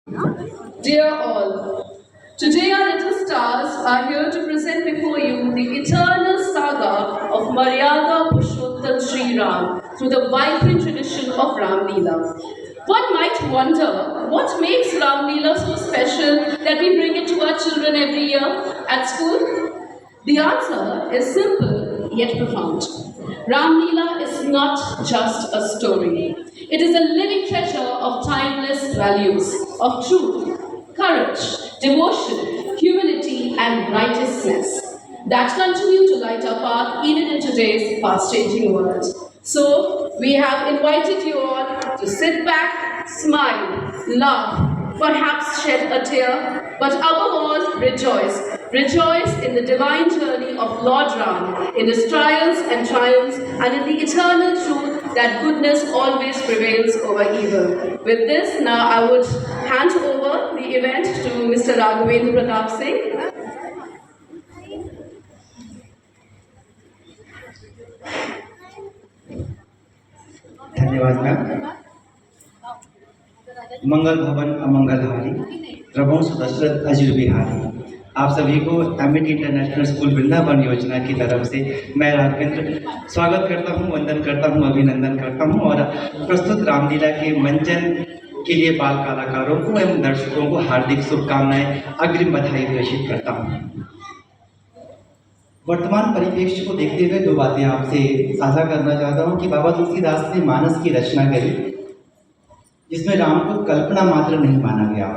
Dear all, today our little stars are here to present before you the eternal saga of Maryada Purushottam Sri Ram through the vibrant tradition of Ram Leela. One might wonder what makes Ram Leela so special that we bring it to our children every year at school? The answer is simple yet profound. Ram Leela is not just a story. It is a living treasure of timeless values, of truth, courage, devotion, humility, and righteousness that continue to light our path even in today's fast-changing world. So, we have invited you all to sit back, smile, laugh, perhaps shed a tear, but above all, rejoice. Rejoice in the divine journey of Lord Ram, in his trials and triumphs, and in the eternal truth that goodness always prevails over evil. With this, now I would hand over the event to Mr. Raghavendra Pratap Singh. धन्यवाद ma'am. मंगल भवन अमंगल हारी, प्रभु दशरथ अजर बिहारी। आप सभी को Amity international school Vrindavan योजना की तरफ से मैं राघवेंद्र स्वागत करता हूं, वंदन करता हूं, अभिनंदन करता हूं और प्रस्तुत रामलीला के मंचन के लिए बाल कलाकारों को एवं दर्शकों को हार्दिक शुभकामनाएं, अग्रिम बधाई प्रेषित करता हूं। वर्तमान परिप्रेक्ष्य को देखते हुए दो बातें आपसे साझा करना चाहता हूं कि बाबा तुलसीदास ने मानस की रचना करी, जिसमें राम को कल्पना मात्र नहीं माना गया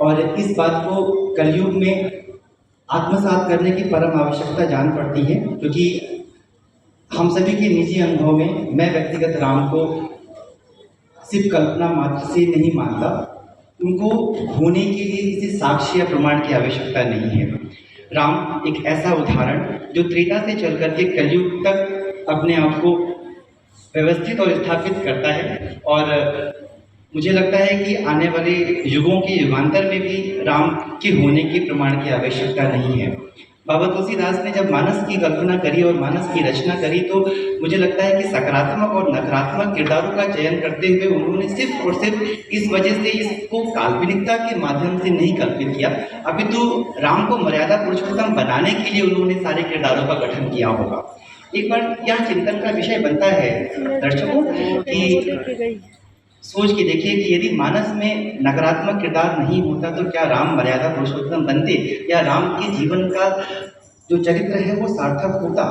और इस बात को कलयुग में आत्मसात करने की परम आवश्यकता जान पड़ती है, क्योंकि हम सभी के निजी अनुभव में मैं व्यक्तिगत राम को सिर्फ कल्पना मात्र से नहीं मानता। उनको होने के लिए किसी साक्ष्य या प्रमाण की आवश्यकता नहीं है। राम एक ऐसा उदाहरण जो त्रेता से चल करके कलयुग तक अपने आप को व्यवस्थित और स्थापित करता है और मुझे लगता है कि आने वाले युगों के युगांतर में भी राम के होने के प्रमाण की आवश्यकता नहीं है। बाबा तुलसीदास ने जब मानस की कल्पना करी और मानस की रचना करी तो मुझे लगता है कि सकारात्मक और नकारात्मक किरदारों का चयन करते हुए उन्होंने सिर्फ और सिर्फ इस वजह से इसको काल्पनिकता के माध्यम से नहीं कल्पित किया, अपितु राम को मर्यादा पुरुषोत्तम बनाने के लिए उन्होंने सारे किरदारों का गठन किया होगा। एक बार यह चिंतन का विषय बनता है दर्शकों कि सोच के देखिए कि यदि मानस में नकारात्मक किरदार नहीं होता तो क्या राम मर्यादा पुरुषोत्तम बनते, या राम के जीवन का जो चरित्र है वो सार्थक होता।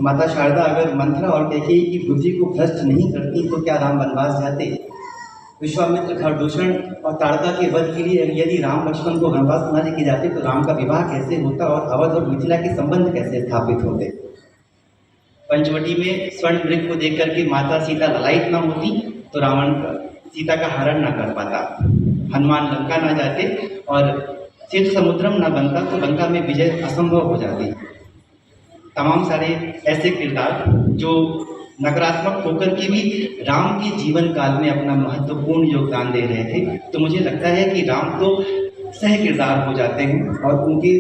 माता शारदा अगर मंथरा और कैकेयी की बुद्धि को भ्रष्ट नहीं करती तो क्या राम वनवास जाते। विश्वामित्र खरदूषण और ताड़का के वध के लिए यदि राम लक्ष्मण को वनवास न लेके जाते तो राम का विवाह कैसे होता और अवध और मिथिला के संबंध कैसे स्थापित होते। पंचवटी में स्वर्ण मृग को देख करके माता सीता ललायित न होती तो रावण सीता का हरण न कर पाता, हनुमान लंका न जाते और सेतु समुद्रम न बनता तो लंका में विजय असंभव हो जाती। तमाम सारे ऐसे किरदार जो नकारात्मक होकर के भी राम के जीवन काल में अपना महत्वपूर्ण योगदान दे रहे थे, तो मुझे लगता है कि राम तो सह किरदार हो जाते हैं और उनके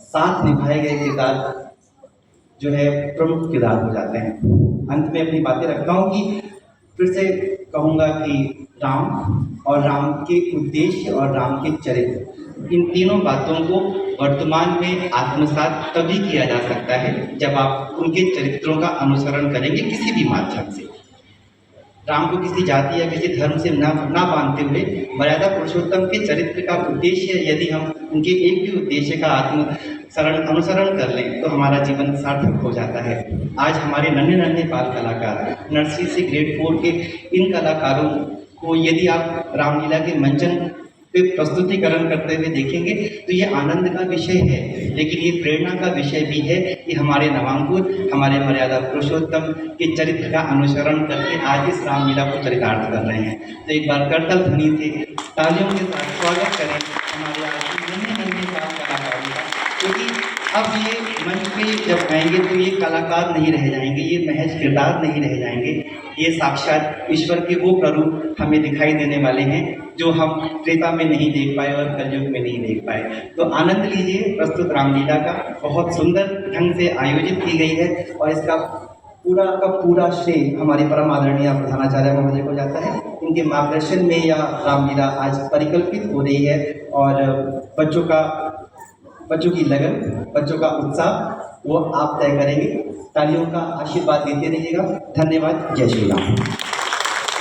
साथ निभाए गए किरदार जो है प्रमुख किरदार हो जाते हैं। अंत में अपनी बातें रखता हूँ कि फिर से कहूँगा कि राम और राम के उद्देश्य और राम के चरित्र, इन तीनों बातों को वर्तमान में आत्मसात तभी किया जा सकता है जब आप उनके चरित्रों का अनुसरण करेंगे किसी भी माध्यम से। राम को किसी जाति या किसी धर्म से ना बांधते हुए मर्यादा पुरुषोत्तम के चरित्र का उद्देश्य यदि हम उनके एक भी उद्देश्य का अनुसरण कर लें तो हमारा जीवन सार्थक हो जाता है। आज हमारे नन्हे नन्हे बाल कलाकार नर्सरी से ग्रेड 4 के इन कलाकारों को यदि आप रामलीला के मंचन पे प्रस्तुतिकरण करते हुए देखेंगे तो ये आनंद का विषय है, लेकिन ये प्रेरणा का विषय भी है कि हमारे नवांकुर हमारे मर्यादा पुरुषोत्तम के चरित्र का अनुसरण करके आज इस रामलीला को चरितार्थ कर रहे हैं। तो एक बार करतल ध्वनि से तालियों के साथ स्वागत करें हमारे आज नन्हे नन्हे बाल कलाकारों का, क्योंकि अब ये मंच पे जब आएंगे तो ये कलाकार नहीं रह जाएंगे, ये महज किरदार नहीं रह जाएंगे, ये साक्षात ईश्वर के वो प्ररूप हमें दिखाई देने वाले हैं जो हम त्रेता में नहीं देख पाए और कलयुग में नहीं देख पाए। तो आनंद लीजिए प्रस्तुत रामलीला का, बहुत सुंदर ढंग से आयोजित की गई है और इसका पूरा का पूरा श्रेय हमारे परम आदरणीय प्रधानाचार्य महोदय को जाता है। इनका उनके मार्गदर्शन में यह रामलीला आज परिकल्पित हो रही है और बच्चों की लगन, बच्चों का उत्साह वो आप तय करेंगे। तालियों का आशीर्वाद देते रहिएगा। धन्यवाद। जय श्री राम।